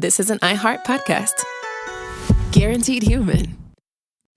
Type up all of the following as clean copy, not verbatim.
This is an iHeart podcast. Guaranteed human.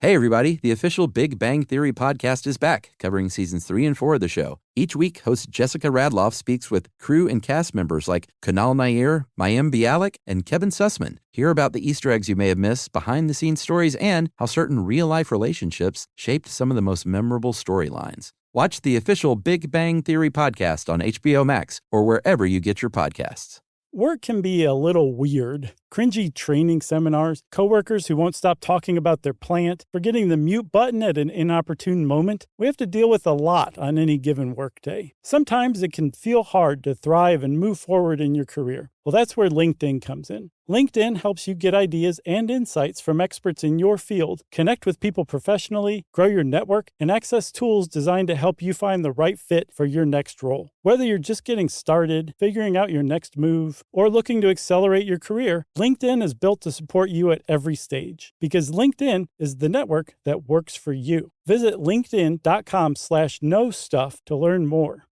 Hey, everybody. The official Big Bang Theory podcast is back, covering seasons 3 and 4 of the show. Each week, host Jessica Radloff speaks with crew and cast members like Kunal Nair, Mayim Bialik, and Kevin Sussman. Hear about the Easter eggs you may have missed, behind-the-scenes stories, and how certain real-life relationships shaped some of the most memorable storylines. Watch the official Big Bang Theory podcast on HBO Max or wherever you get your podcasts. Work can be a little weird. Cringy training seminars, coworkers who won't stop talking about their plant, forgetting the mute button at an inopportune moment. We have to deal with a lot on any given workday. Sometimes it can feel hard to thrive and move forward in your career. Well, that's where LinkedIn comes in. LinkedIn helps you get ideas and insights from experts in your field, connect with people professionally, grow your network, and access tools designed to help you find the right fit for your next role. Whether you're just getting started, figuring out your next move, or looking to accelerate your career, LinkedIn is built to support you at every stage because LinkedIn is the network that works for you. Visit linkedin.com/knowstuff to learn more.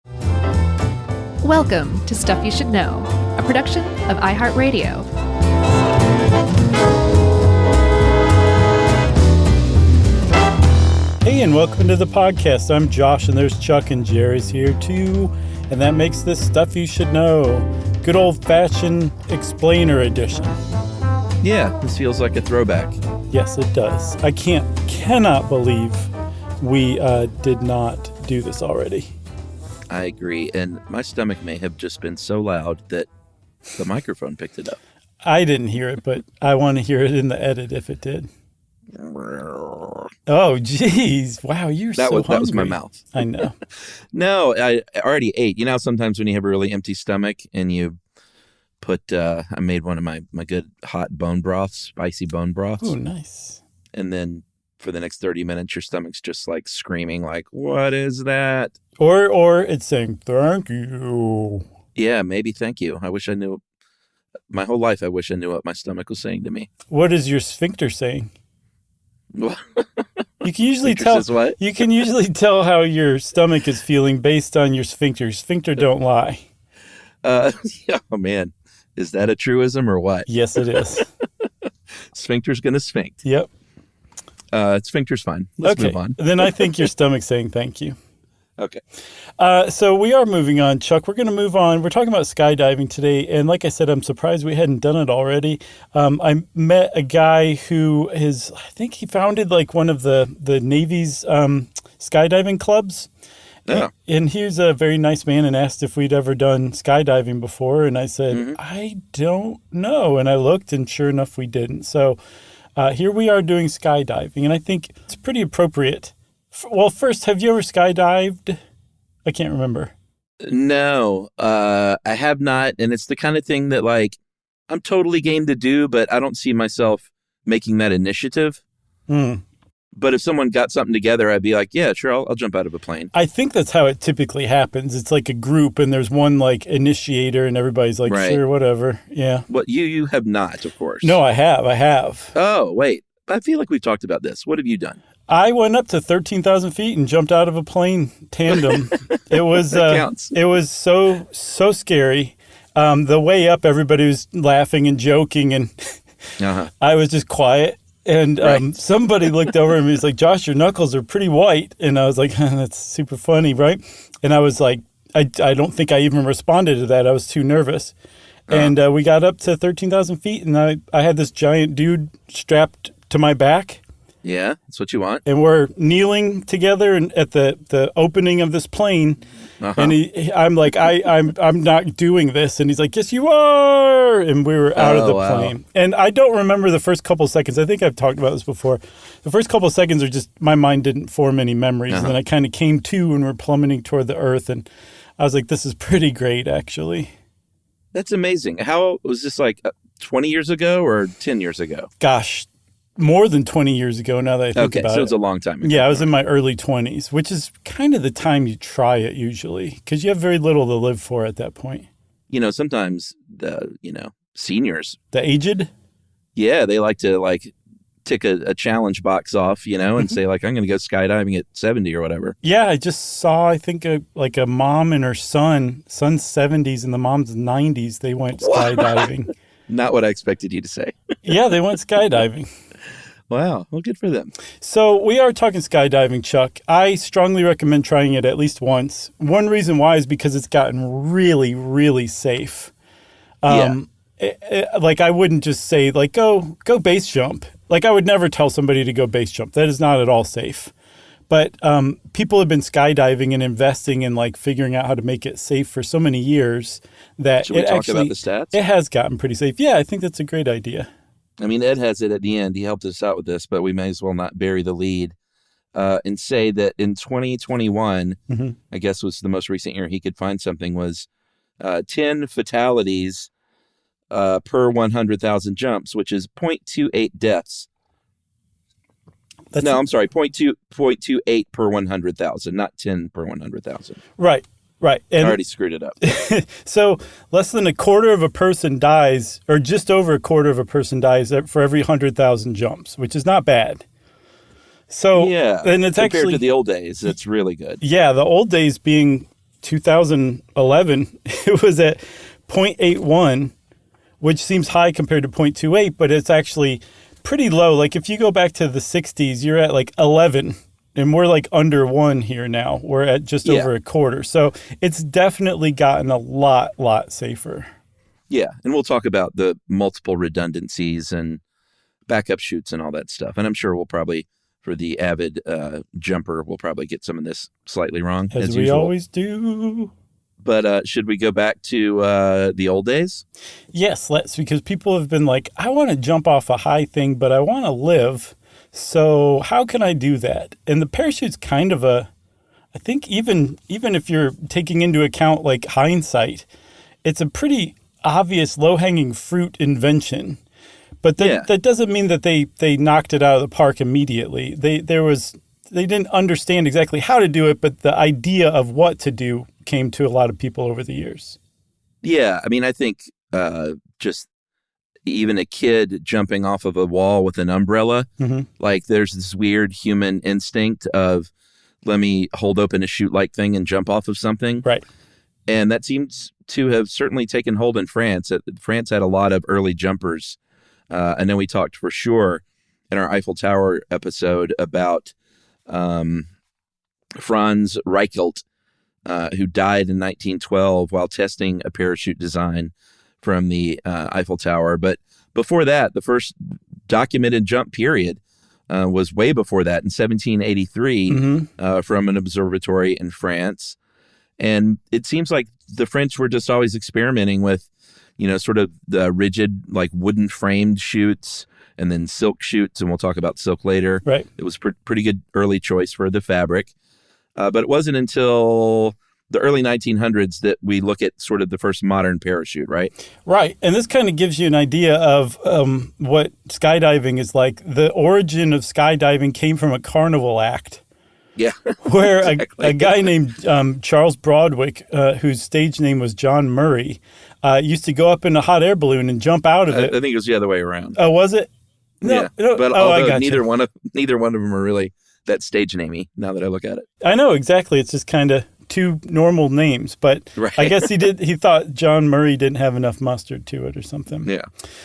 Welcome to Stuff You Should Know, a production of iHeartRadio. Hey, and welcome to the podcast. I'm Josh, and there's Chuck and Jerry's here too, and that makes this Stuff You Should Know. Good old-fashioned explainer edition. Yeah, this feels like a throwback. Yes, it does. I cannot believe we did not do this already. I agree, and my stomach may have just been so loud that the microphone picked it up. I didn't hear it, but I want to hear it in the edit if it did. Oh, geez. Wow, you're so hungry. That was my mouth. I know. No, I already ate. You know, sometimes when you have a really empty stomach and you put, I made one of my good hot bone broths, spicy bone broths. Oh, nice. And then for the next 30 minutes, your stomach's just like screaming like, what is that? Or it's saying, thank you. Yeah, maybe thank you. I wish I knew. My whole life, I wish I knew what my stomach was saying to me. What is your sphincter saying? You can usually tell how your stomach is feeling based on your sphincter. Sphincter don't lie. Oh man, is that a truism or what? Yes, it is. Sphincter's gonna sphinct. Yep. Sphincter's fine. Let's move on. Then I think your stomach's saying thank you. Okay. So we are moving on, Chuck. We're going to move on. We're talking about skydiving today. And like I said, I'm surprised we hadn't done it already. I met a guy who I think he founded like one of the Navy's skydiving clubs. Yeah. And he was a very nice man and asked if we'd ever done skydiving before. And I said, I don't know. And I looked, and sure enough, we didn't. So here we are doing skydiving. And I think it's pretty appropriate. Well, first, have you ever skydived? I can't remember. No, I have not. And it's the kind of thing that, like, I'm totally game to do, but I don't see myself making that initiative. But if someone got something together, I'd be like, yeah, sure, I'll jump out of a plane. I think that's how it typically happens. It's like a group, and there's one, like, initiator, and everybody's like, right. Sure, whatever. Yeah. Well, you have not, of course. No, I have. Oh, wait. I feel like we've talked about this. What have you done? I went up to 13,000 feet and jumped out of a plane tandem. It was it was so scary. The way up, everybody was laughing and joking, and I was just quiet. And somebody looked over and he was like, "Josh, your knuckles are pretty white." And I was like, "That's super funny, right?" And I was like, I don't think I even responded to that. I was too nervous. And we got up to 13,000 feet, and I had this giant dude strapped to my back. Yeah, that's what you want. And we're kneeling together at the opening of this plane, and I'm like, I'm not doing this, and he's like, yes, you are, and we were out of the plane. And I don't remember the first couple seconds. I think I've talked about this before. The first couple seconds are just my mind didn't form any memories, and then I kind of came to, and we're plummeting toward the earth, and I was like, this is pretty great, actually. That's amazing. How was this, like 20 years ago or 10 years ago? Gosh. More than 20 years ago, now that I think about it. Okay, so it's a long time ago. Yeah, I was in my early 20s, which is kind of the time you try it usually, because you have very little to live for at that point. You know, sometimes the, seniors. The aged? Yeah, they like to, tick a challenge box off, and say, I'm going to go skydiving at 70 or whatever. Yeah, I just saw, I think, a mom and her son's 70s and the mom's 90s, they went skydiving. Not what I expected you to say. Yeah, they went skydiving. Wow. Well, good for them. So we are talking skydiving, Chuck. I strongly recommend trying it at least once. One reason why is because it's gotten really, really safe. Like I wouldn't just say like go base jump. Like I would never tell somebody to go base jump. That is not at all safe. But people have been skydiving and investing in like figuring out how to make it safe for so many years that Should we talk about the stats? It has gotten pretty safe. Yeah, I think that's a great idea. I mean, Ed has it at the end. He helped us out with this, but we may as well not bury the lead and say that in 2021, I guess was the most recent year he could find something, was 10 fatalities per 100,000 jumps, which is 0.28 deaths. I'm sorry, 0.28 per 100,000, not 10 per 100,000. Right. And I already screwed it up. So less than a quarter of a person dies, or just over a quarter of a person dies for every 100,000 jumps, which is not bad. So yeah, and it's compared actually to the old days, it's really good. Yeah, the old days being 2011, it was at 0.81, which seems high compared to 0.28, but it's actually pretty low. Like if you go back to the 60s, you're at like 11. And we're like under 1 here now. We're at just over a quarter. So it's definitely gotten a lot safer. Yeah. And we'll talk about the multiple redundancies and backup chutes and all that stuff. And I'm sure we'll probably, for the avid jumper, we'll probably get some of this slightly wrong. As we usual. Always do. But should we go back to the old days? Yes, let's, because people have been like, I want to jump off a high thing, but I want to live. So how can I do that? And the parachute's kind of I think even if you're taking into account like hindsight, it's a pretty obvious low-hanging fruit invention. But that doesn't mean that they knocked it out of the park immediately. They didn't understand exactly how to do it, but the idea of what to do came to a lot of people over the years. Yeah, I mean, I think just even a kid jumping off of a wall with an umbrella, like there's this weird human instinct of, let me hold open a chute-like thing and jump off of something. Right. And that seems to have certainly taken hold in France. France had a lot of early jumpers. I know we talked for sure in our Eiffel Tower episode about Franz Reichelt, who died in 1912 while testing a parachute design from the Eiffel Tower. But before that, the first documented jump period was way before that in 1783 from an observatory in France. And it seems like the French were just always experimenting with, sort of the rigid, like wooden framed chutes and then silk chutes. And we'll talk about silk later. Right. It was pretty good early choice for the fabric. But it wasn't until the early 1900s that we look at sort of the first modern parachute, right? Right. And this kind of gives you an idea of what skydiving is like. The origin of skydiving came from a carnival act. Yeah. Where a guy named Charles Broadwick, whose stage name was John Murray, used to go up in a hot air balloon and jump out of it. I think it was the other way around. Oh, was it? No, yeah. But although neither one of them are really that stage namey, now that I look at it. I know, exactly. It's just kind of two normal names, but right. I guess he thought John Murray didn't have enough mustard to it or something. Yeah.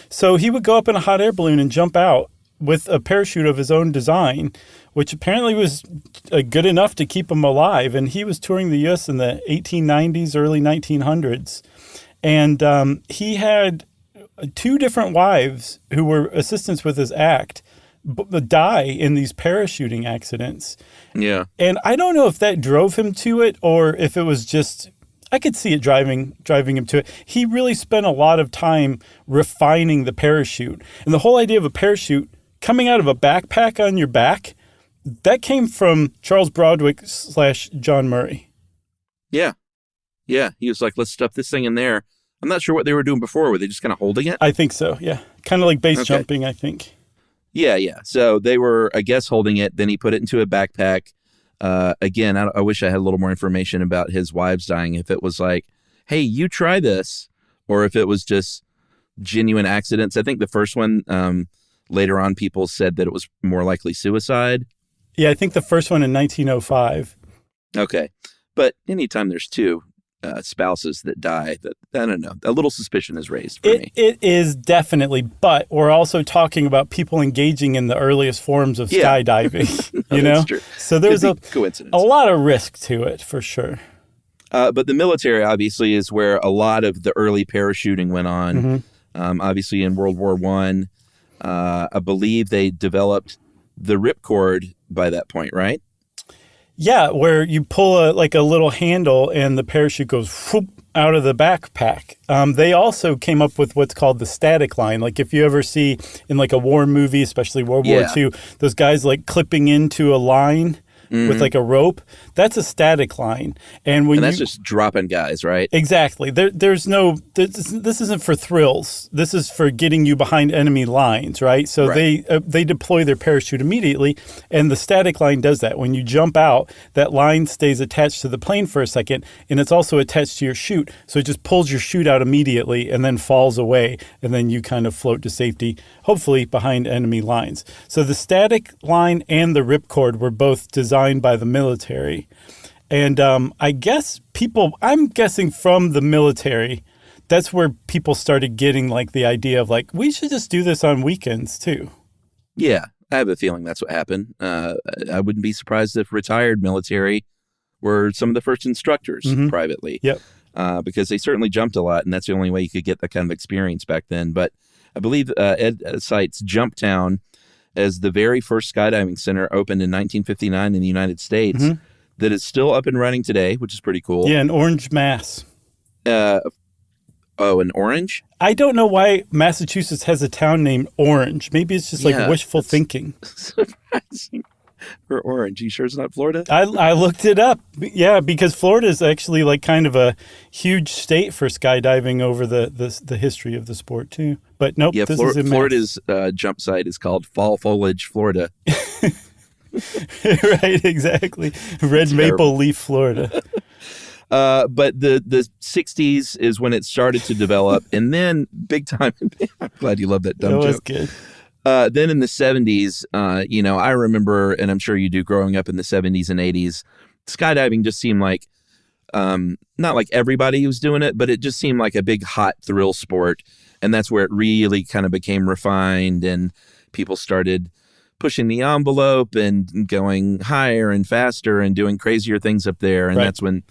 So he would go up in a hot air balloon and jump out with a parachute of his own design, which apparently was good enough to keep him alive. And he was touring the U.S. in the 1890s, early 1900s. And he had two different wives who were assistants with his act die in these parachuting accidents. Yeah. And I don't know if that drove him to it or if it was just, I could see it driving him to it. He really spent a lot of time refining the parachute. And the whole idea of a parachute coming out of a backpack on your back, that came from Charles Broadwick / John Murray. Yeah. Yeah. He was like, let's stuff this thing in there. I'm not sure what they were doing before. Were they just kind of holding it? I think so, yeah. Kind of like base jumping, I think. Yeah, yeah. So they were, I guess, holding it. Then he put it into a backpack. Again, I wish I had a little more information about his wives dying. If it was like, hey, you try this, or if it was just genuine accidents. I think the first one, later on, people said that it was more likely suicide. Yeah, I think the first one in 1905. Okay. But anytime there's two, spouses that die. That I don't know. A little suspicion is raised for me. It is definitely, but we're also talking about people engaging in the earliest forms of skydiving. No, you know, that's true. So there's a coincidence. A lot of risk to it for sure. But the military obviously is where a lot of the early parachuting went on. Obviously, in World War I believe they developed the ripcord by that point, right? Yeah, where you pull a little handle and the parachute goes whoop out of the backpack. They also came up with what's called the static line. Like if you ever see in like a war movie, especially World War II, those guys like clipping into a line with like a rope, that's a static line. And that's just dropping guys, right? Exactly. This isn't for thrills. This is for getting you behind enemy lines, right? So they deploy their parachute immediately, and the static line does that. When you jump out, that line stays attached to the plane for a second, and it's also attached to your chute. So it just pulls your chute out immediately and then falls away, and then you kind of float to safety, hopefully behind enemy lines. So the static line and the ripcord were both designed by the military. And I'm guessing from the military, that's where people started getting like the idea of like, we should just do this on weekends too. Yeah, I have a feeling that's what happened. I wouldn't be surprised if retired military were some of the first instructors privately. Yep. Because they certainly jumped a lot, and that's the only way you could get that kind of experience back then. But I believe Ed cites Jumptown as the very first skydiving center opened in 1959 in the United States that is still up and running today, which is pretty cool. Yeah, in Orange, Mass. In Orange? I don't know why Massachusetts has a town named Orange. Maybe it's just like wishful thinking. Surprising. For Orange. You sure it's not Florida? I looked it up. Yeah, because Florida is actually like kind of a huge state for skydiving over the history of the sport too. But nope, yeah, this is in Florida's jump site is called Fall Foliage, Florida. Right, exactly. Red Maple Leaf, Florida. But the 60s is when it started to develop, and then big time. I'm glad you love that dumb joke. That was good. Then in the 70s, I remember, and I'm sure you do, growing up in the 70s and 80s, skydiving just seemed like, not like everybody was doing it, but it just seemed like a big hot thrill sport. And that's where it really kind of became refined, and people started pushing the envelope and going higher and faster and doing crazier things up there. And that's when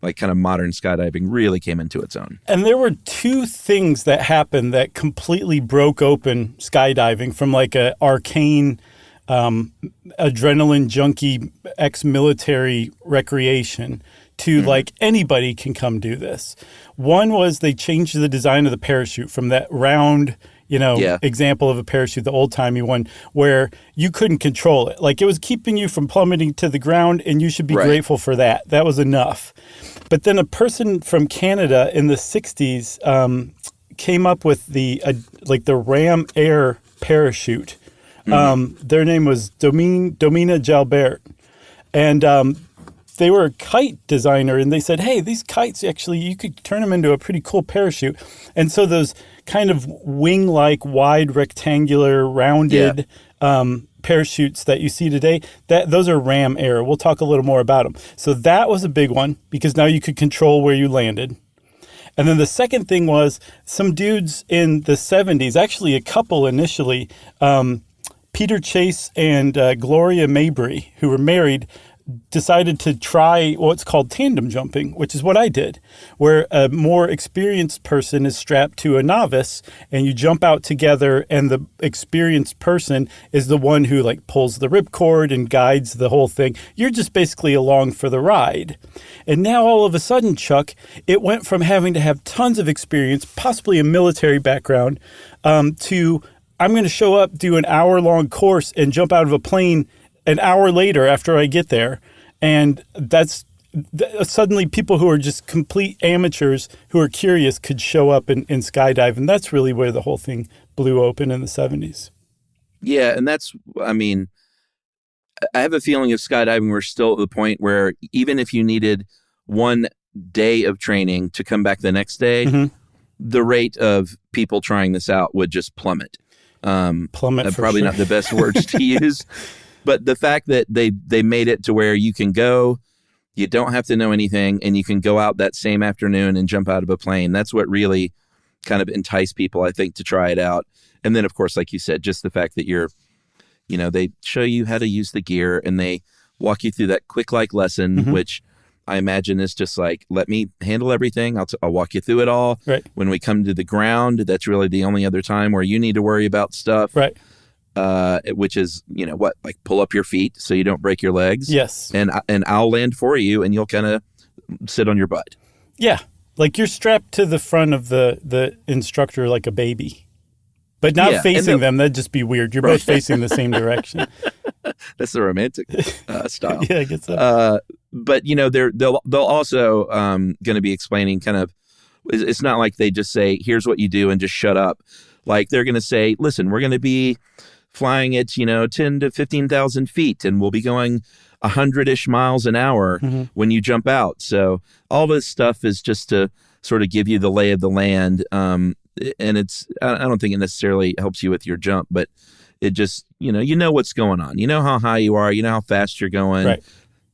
like kind of modern skydiving really came into its own. And there were two things that happened that completely broke open skydiving from like a arcane, adrenaline junkie, ex-military recreation to like anybody can come do this. One was they changed the design of the parachute from that round, example of a parachute, the old-timey one, where you couldn't control it. Like it was keeping you from plummeting to the ground, and you should be grateful for that. That was enough. But then a person from Canada in the 60s came up with the Ram Air parachute. Their name was Domina Jalbert. And they were a kite designer, and they said, hey, these kites, actually, you could turn them into a pretty cool parachute. And so those kind of wing-like, wide, rectangular, rounded parachutes that you see today, those are Ram Air. We'll talk a little more about them. So that was a big one, because now you could control where you landed. And then the second thing was some dudes in the 70s, actually a couple initially, Peter Chase and Gloria Mabry, who were married, decided to try what's called tandem jumping, which is what I did, where a more experienced person is strapped to a novice and you jump out together, and the experienced person is the one who like pulls the ripcord and guides the whole thing. You're just basically along for the ride. And now all of a sudden, Chuck, it went from having to have tons of experience, possibly a military background, to I'm going to show up, do an hour-long course, and jump out of a plane an hour later after I get there. And that's suddenly people who are just complete amateurs who are curious could show up and skydive. And that's really where the whole thing blew open in the 70s. Yeah. And that's, I have a feeling of skydiving, we're still at the point where even if you needed one day of training to come back the next day, the rate of people trying this out would just plummet. Plummet, probably not the best words to use. But the fact that they made it to where you can go, You don't have to know anything, and you can go out that same afternoon and jump out of a plane. That's what really kind of entice people, I think, to try it out. And then, of course, like you said, just the fact that they show you how to use the gear and they walk you through that quick lesson, which I imagine is just like, let me handle everything. I'll walk you through it all. Right. When we come to the ground, that's really the only other time where you need to worry about stuff. Right. Which is, pull up your feet so you don't break your legs. Yes. And I'll land for you and you'll kind of sit on your butt. Yeah. Like you're strapped to the front of the instructor like a baby. But not facing them. That'd just be weird. You're both facing the same direction. That's the romantic style. Yeah, I guess so. But, they'll also going to be explaining kind of, it's not like they just say, here's what you do and just shut up. Like they're going to say, listen, we're going to be flying at, 10 to 15,000 feet and we'll be going 100-ish miles an hour when you jump out. So all this stuff is just to sort of give you the lay of the land. And I don't think it necessarily helps you with your jump, but it just, you know what's going on. You know how high you are. You know how fast you're going. Right.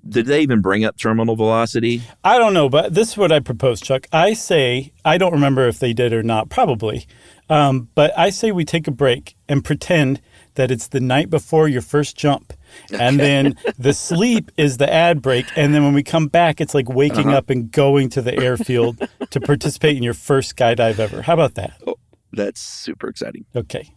Did they even bring up terminal velocity? I don't know, but this is what I propose, Chuck. I say, I don't remember if they did or not, probably. But I say we take a break and pretend that it's the night before your first jump. And then the sleep is the ad break. And then when we come back, it's like waking up and going to the airfield to participate in your first skydive ever. How about that? Oh, that's super exciting. Okay.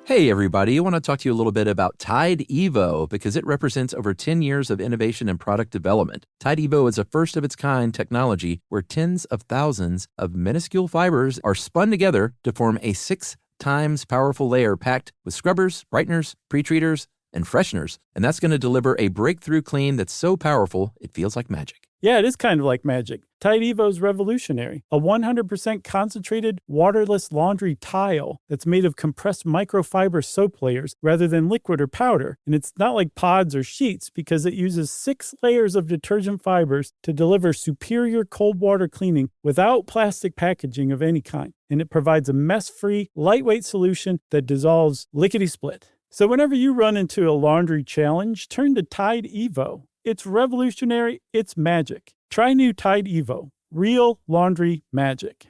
Hey, everybody. I want to talk to you a little bit about Tide Evo because it represents over 10 years of innovation and product development. Tide Evo is a first-of-its-kind technology where tens of thousands of minuscule fibers are spun together to form a 6 times powerful layer packed with scrubbers, brighteners, pre-treaters, and fresheners. And that's going to deliver a breakthrough clean that's so powerful, it feels like magic. Yeah, it is kind of like magic. Tide Evo is revolutionary. A 100% concentrated, waterless laundry tile that's made of compressed microfiber soap layers rather than liquid or powder. And it's not like pods or sheets because it uses 6 layers of detergent fibers to deliver superior cold water cleaning without plastic packaging of any kind. And it provides a mess-free, lightweight solution that dissolves lickety-split. So whenever you run into a laundry challenge, turn to Tide Evo. It's revolutionary. It's magic. Try new Tide Evo. Real laundry magic.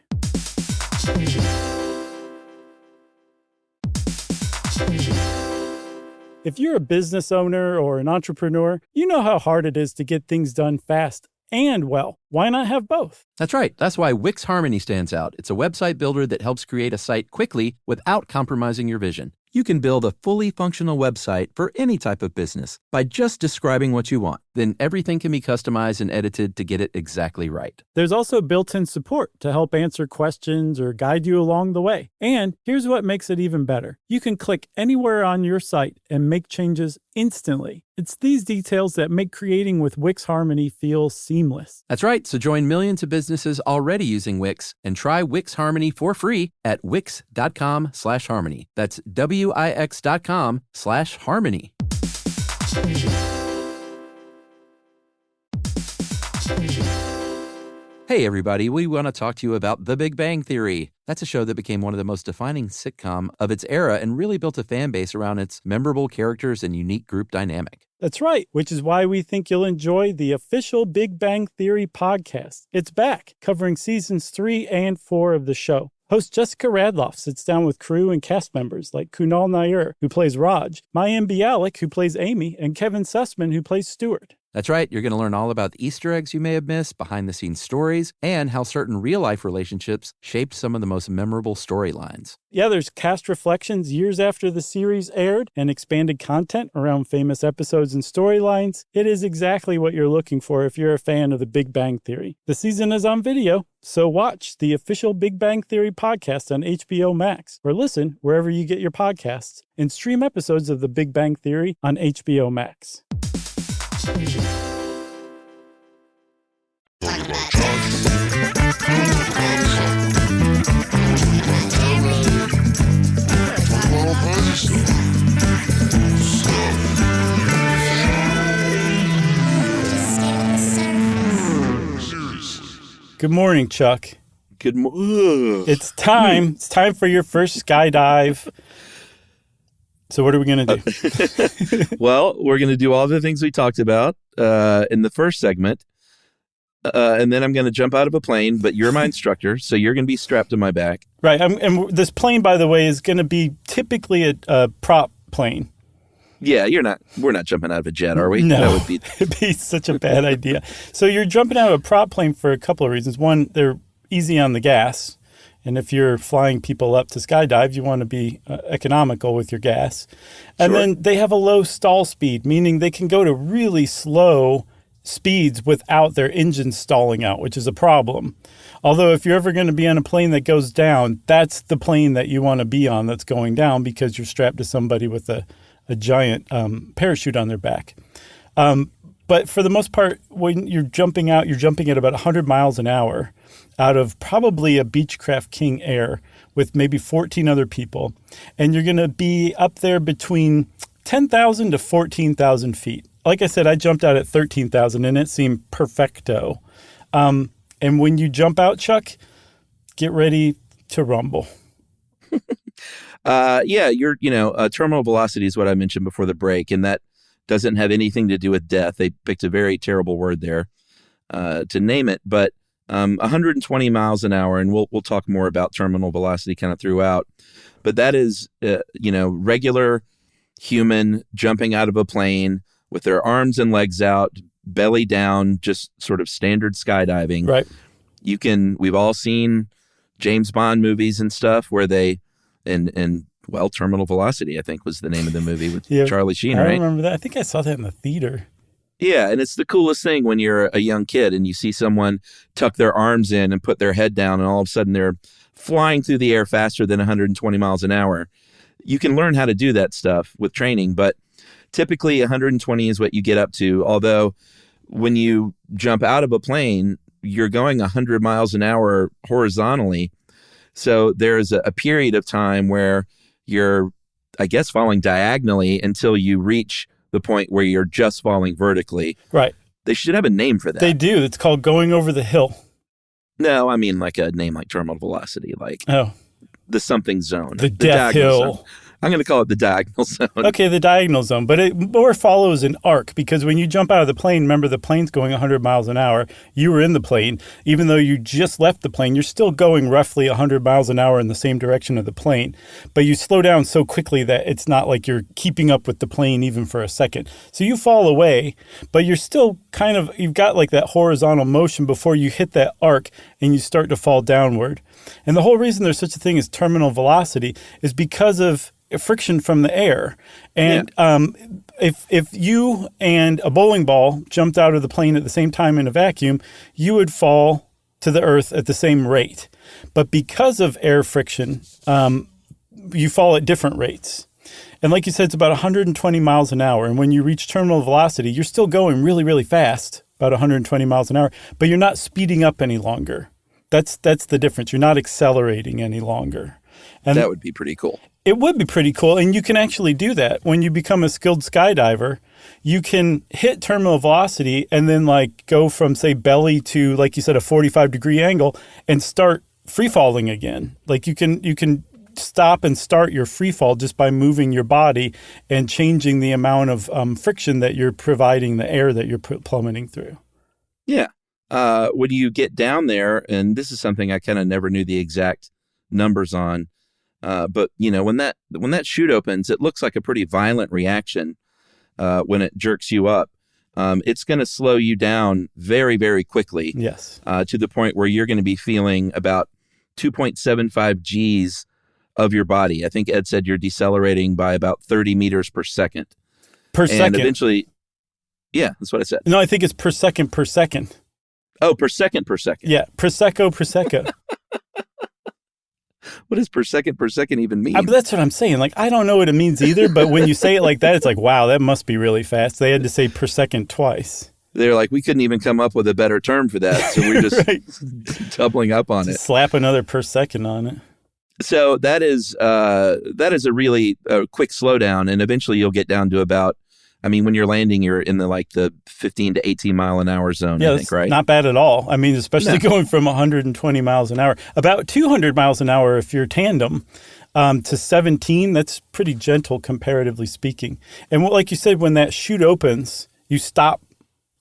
If you're a business owner or an entrepreneur, you know how hard it is to get things done fast and well. Why not have both? That's right. That's why Wix Harmony stands out. It's a website builder that helps create a site quickly without compromising your vision. You can build a fully functional website for any type of business by just describing what you want. Then everything can be customized and edited to get it exactly right. There's also built-in support to help answer questions or guide you along the way. And here's what makes it even better. You can click anywhere on your site and make changes instantly. It's these details that make creating with Wix Harmony feel seamless. That's right. So join millions of businesses already using Wix and try Wix Harmony for free at wix.com/harmony. That's wix.com/harmony. Hey, everybody. We want to talk to you about The Big Bang Theory. That's a show that became one of the most defining sitcom of its era and really built a fan base around its memorable characters and unique group dynamic. That's right, which is why we think you'll enjoy the official Big Bang Theory podcast. It's back, covering seasons 3 and 4 of the show. Host Jessica Radloff sits down with crew and cast members like Kunal Nair, who plays Raj, Mayim Bialik, who plays Amy, and Kevin Sussman, who plays Stuart. That's right. You're going to learn all about the Easter eggs you may have missed, behind-the-scenes stories, and how certain real-life relationships shaped some of the most memorable storylines. Yeah, there's cast reflections years after the series aired and expanded content around famous episodes and storylines. It is exactly what you're looking for if you're a fan of the Big Bang Theory. The season is on video, so watch the official Big Bang Theory podcast on HBO Max, or listen wherever you get your podcasts, and stream episodes of the Big Bang Theory on HBO Max. Good morning, Chuck. Good morning. It's time. It's time for your first skydive. So what are we going to do? Well, we're going to do all the things we talked about in the first segment. And then I'm going to jump out of a plane, but you're my instructor, so you're going to be strapped to my back. Right. And this plane, by the way, is going to be typically a prop plane. Yeah, we're not jumping out of a jet, are we? No, That would be... it'd be such a bad idea. So you're jumping out of a prop plane for a couple of reasons. One, they're easy on the gas. And if you're flying people up to skydive, you want to be economical with your gas. And Sure. then they have a low stall speed, meaning they can go to really slow speeds without their engine stalling out, which is a problem. Although if you're ever going to be on a plane that goes down, that's the plane that you want to be on that's going down because you're strapped to somebody with a giant parachute on their back. But for the most part, when you're jumping out, you're jumping at about 100 miles an hour out of probably a Beechcraft King Air with maybe 14 other people. And you're going to be up there between 10,000 to 14,000 feet. Like I said, I jumped out at 13,000 and it seemed perfecto. And when you jump out, Chuck, get ready to rumble. Terminal velocity is what I mentioned before the break, and that doesn't have anything to do with death. They picked a very terrible word there to name it, but 120 miles an hour, and we'll talk more about terminal velocity kind of throughout. But that is, regular human jumping out of a plane with their arms and legs out, belly down, just sort of standard skydiving. Right. We've all seen James Bond movies and stuff where they, Terminal Velocity, I think was the name of the movie with Charlie Sheen, right? I remember that. I think I saw that in the theater. Yeah, and it's the coolest thing when you're a young kid and you see someone tuck their arms in and put their head down and all of a sudden they're flying through the air faster than 120 miles an hour. You can learn how to do that stuff with training, but typically 120 is what you get up to, although when you jump out of a plane, you're going 100 miles an hour horizontally. So there's a period of time where you're, I guess, falling diagonally until you reach the point where you're just falling vertically. Right. They should have a name for that. They do. It's called going over the hill. No, I mean like a name like terminal velocity, like the something zone. The death hill. Zone. I'm going to call it the diagonal zone. Okay, the diagonal zone. But it more follows an arc because when you jump out of the plane, remember the plane's going 100 miles an hour. You were in the plane. Even though you just left the plane, you're still going roughly 100 miles an hour in the same direction of the plane. But you slow down so quickly that it's not like you're keeping up with the plane even for a second. So you fall away, but you're still you've got like that horizontal motion before you hit that arc and you start to fall downward. And the whole reason there's such a thing as terminal velocity is because of friction from the air. And if you and a bowling ball jumped out of the plane at the same time in a vacuum, you would fall to the earth at the same rate. But because of air friction, you fall at different rates. And like you said, it's about 120 miles an hour. And when you reach terminal velocity, you're still going really, really fast, about 120 miles an hour, but you're not speeding up any longer. That's the difference. You're not accelerating any longer. And that would be pretty cool. It would be pretty cool. And you can actually do that. When you become a skilled skydiver, you can hit terminal velocity and then go from, say, belly to, like you said, a 45-degree angle and start free falling again. Like you can stop and start your free fall just by moving your body and changing the amount of friction that you're providing the air that you're plummeting through. Yeah. When you get down there, and this is something I kind of never knew the exact numbers on, but when that chute opens, it looks like a pretty violent reaction when it jerks you up. It's going to slow you down very, very quickly. Yes. To the point where you're going to be feeling about 2.75 Gs of your body. I think Ed said you're decelerating by about 30 meters per second. Per second. And eventually, yeah, that's what I said. No, I think it's per second per second. Oh, per second per second. Yeah, prosecco. What does per second even mean? That's what I'm saying. I don't know what it means either, but when you say it like that, it's like, wow, that must be really fast. They had to say per second twice. They're like, we couldn't even come up with a better term for that, so we're just doubling up on it. Slap another per second on it. So that is a really quick slowdown, and eventually you'll get down to about I mean, when you're landing, you're in the 15 to 18 mile an hour zone, Yeah, I think, right? not bad at all. I mean, especially going from 120 miles an hour, about 200 miles an hour if you're tandem, to 17, that's pretty gentle comparatively speaking. And like you said, when that chute opens, you stop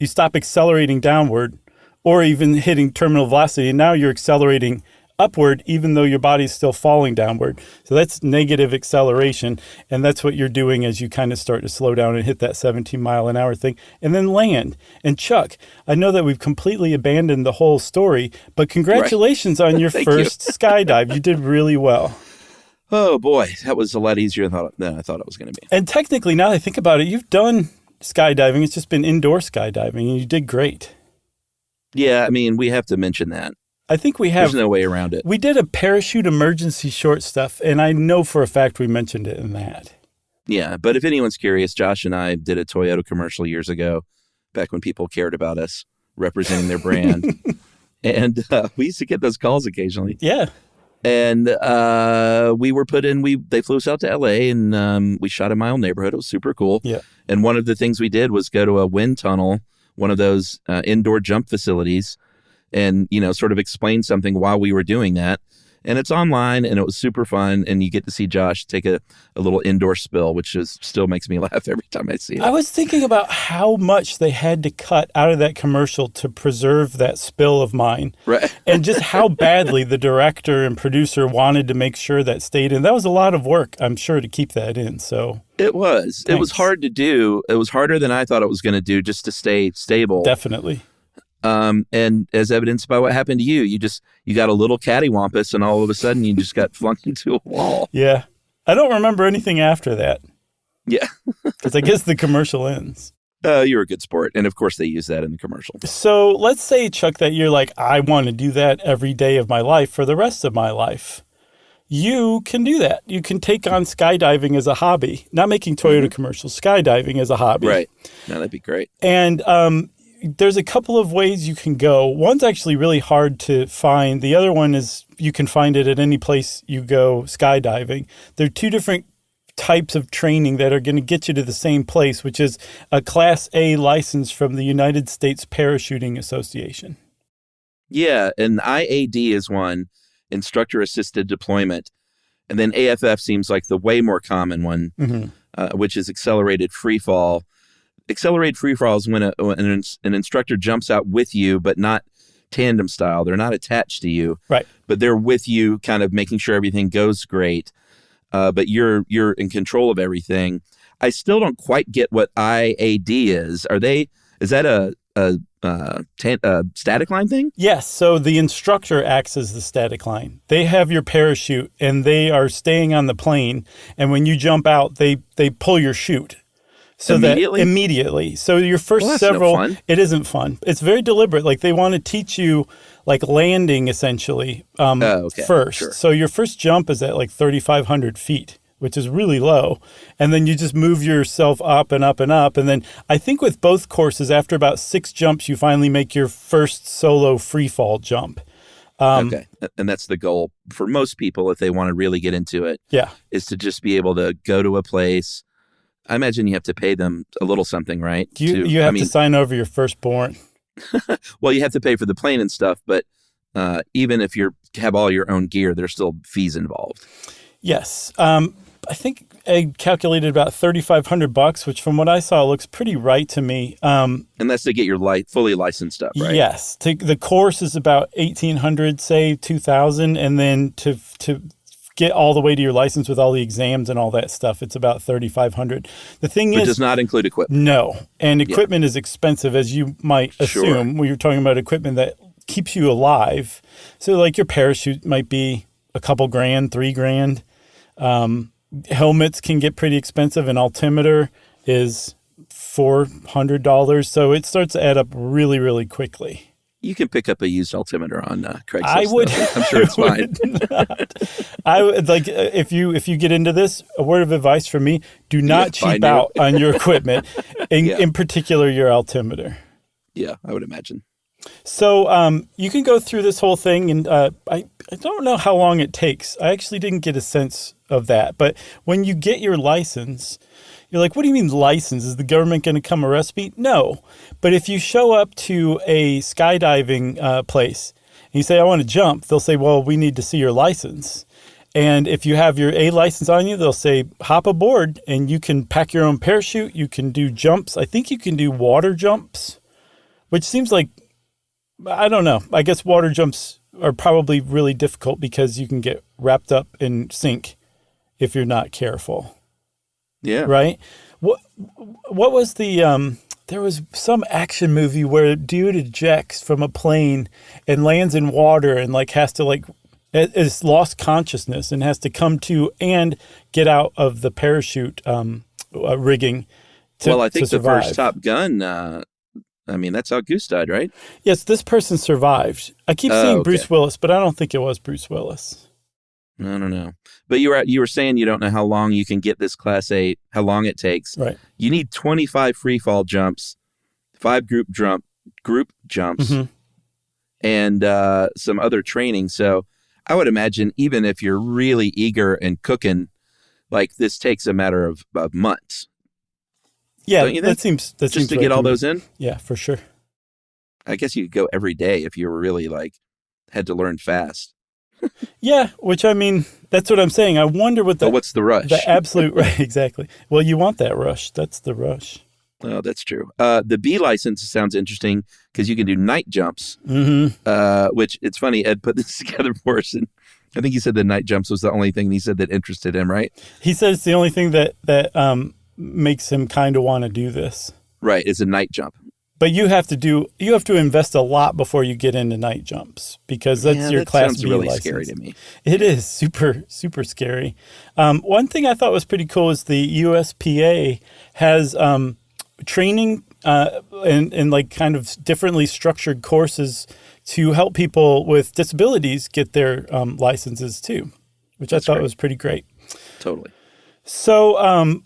accelerating downward or even hitting terminal velocity, and now you're accelerating upward even though your body's still falling downward. So that's negative acceleration, and that's what you're doing as you kind of start to slow down and hit that 17 mile an hour thing and then land. And Chuck, I know that we've completely abandoned the whole story, but congratulations on your first skydive. You did really well. Oh boy, that was a lot easier than I thought it was going to be. And technically, now that I think about it, you've done skydiving. It's just been indoor skydiving, and you did great. Yeah, I mean, we have to mention that. I think we have. There's no way around it. We did a parachute emergency short stuff, and I know for a fact we mentioned it in that. Yeah, but if anyone's curious, Josh and I did a Toyota commercial years ago, back when people cared about us representing their brand. And we used to get those calls occasionally. Yeah. And we were they flew us out to LA, and we shot in my own neighborhood. It was super cool. Yeah. And one of the things we did was go to a wind tunnel, one of those indoor jump facilities, and, sort of explain something while we were doing that. And it's online, and it was super fun. And you get to see Josh take a little indoor spill, which still makes me laugh every time I see it. I was thinking about how much they had to cut out of that commercial to preserve that spill of mine. Right. And just how badly the director and producer wanted to make sure that stayed in. That was a lot of work, I'm sure, to keep that in. So it was. Thanks. It was hard to do. It was harder than I thought it was going to do, just to stay stable. Definitely. And as evidenced by what happened to you, you got a little cattywampus, and all of a sudden you just got flunked into a wall. Yeah. I don't remember anything after that. Yeah. Because I guess the commercial ends. You're a good sport. And of course they use that in the commercial. So let's say, Chuck, that you're like, I want to do that every day of my life for the rest of my life. You can do that. You can take on skydiving as a hobby, not making Toyota commercials, skydiving as a hobby. Right. No, that'd be great. And there's a couple of ways you can go. One's actually really hard to find. The other one is you can find it at any place you go skydiving. There are two different types of training that are going to get you to the same place, which is a Class A license from the United States Parachuting Association. Yeah, and IAD is one, instructor assisted deployment. And then AFF seems like the way more common one, which is accelerated freefall. Accelerated freefall is when an instructor jumps out with you, but not tandem style. They're not attached to you, right? But they're with you, kind of making sure everything goes great. But you're in control of everything. I still don't quite get what IAD is. Is that a static line thing? Yes. So the instructor acts as the static line. They have your parachute, and they are staying on the plane. And when you jump out, they pull your chute. So immediately. So your first several, no fun. It isn't fun. It's very deliberate. Like they want to teach you like landing essentially first. Sure. So your first jump is at like 3,500 feet, which is really low. And then you just move yourself up and up and up. And then I think with both courses, after about 6 jumps, you finally make your first solo free fall jump. Okay. And that's the goal for most people if they want to really get into it. Yeah. Is to just be able to go to a place. I imagine you have to pay them a little something, right? You have to sign over your firstborn. Well, you have to pay for the plane and stuff, but even if you have all your own gear, there's still fees involved. Yes. I think I calculated about $3,500, which from what I saw looks pretty right to me. And that's to get your fully licensed up, right? Yes. The course is about $1,800, say $2,000, and then to get all the way to your license with all the exams and all that stuff, it's about $3,500. The thing is, it does not include equipment. No, and equipment is expensive, as you might assume. Sure. We were talking about equipment that keeps you alive. So, like your parachute might be a couple grand, $3,000. Helmets can get pretty expensive. An altimeter is $400. So it starts to add up really, really quickly. You can pick up a used altimeter on Craigslist. I would. I'm sure it's fine. I would like if you get into this. A word of advice from me: do not cheap out on your equipment, in particular your altimeter. Yeah, I would imagine. So you can go through this whole thing, and I don't know how long it takes. I actually didn't get a sense of that, but when you get your license, You're like, what do you mean license? Is the government going to come arrest me? No. But if you show up to a skydiving place and you say, I want to jump, they'll say, well, we need to see your license. And if you have your A license on you, they'll say, hop aboard, and you can pack your own parachute. You can do jumps. I think you can do water jumps, which seems like, I don't know. I guess water jumps are probably really difficult because you can get wrapped up and sink if you're not careful. Yeah. Right? What was the, there was some action movie where a dude ejects from a plane and lands in water and like has to like, is lost consciousness and has to come to and get out of the parachute rigging to Well, I think the survive. first Top Gun, that's how Goose died, right? Yes, this person survived. I keep seeing Bruce Willis, but I don't think it was Bruce Willis. I don't know. But you were saying you don't know how long you can get this Class 8, how long it takes. Right. You need 25 free fall jumps, 5 group jumps, and some other training. So I would imagine even if you're really eager and cooking, like this takes a matter of months. Yeah, don't you think? that seems just to right get all me. those in. Yeah, for sure. I guess you could go every day if you were really like had to learn fast. Yeah, which I mean, that's what I'm saying. I wonder what But what's the rush? The absolute right, exactly. Well, you want that rush. That's the rush. Oh, that's true. The B license sounds interesting because you can do night jumps, which it's funny. Ed put this together for us, and I think he said the night jumps was the only thing he said that interested him, right? He said it's the only thing that makes him kind of want to do this. Right, is a night jump. But you have to invest a lot before you get into night jumps because that's your Class sounds B really license. scary to me. It is super, super scary. One thing I thought was pretty cool is the USPA has training and like kind of differently structured courses to help people with disabilities get their licenses too, which I thought was pretty great. Totally. So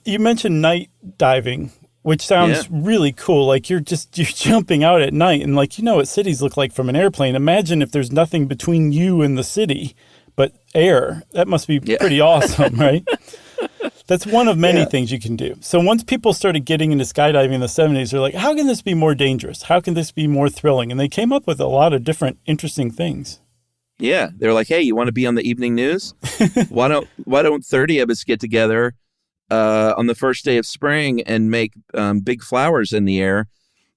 you mentioned night diving, which sounds really cool. Like you're jumping out at night and like, what cities look like from an airplane. Imagine if there's nothing between you and the city but air. That must be pretty awesome, right? That's one of many things you can do. So once people started getting into skydiving in the 70s, they're like, how can this be more dangerous? How can this be more thrilling? And they came up with a lot of different interesting things. Yeah. They're like, hey, you want to be on the evening news? Why don't 30 of us get together on the first day of spring and make big flowers in the air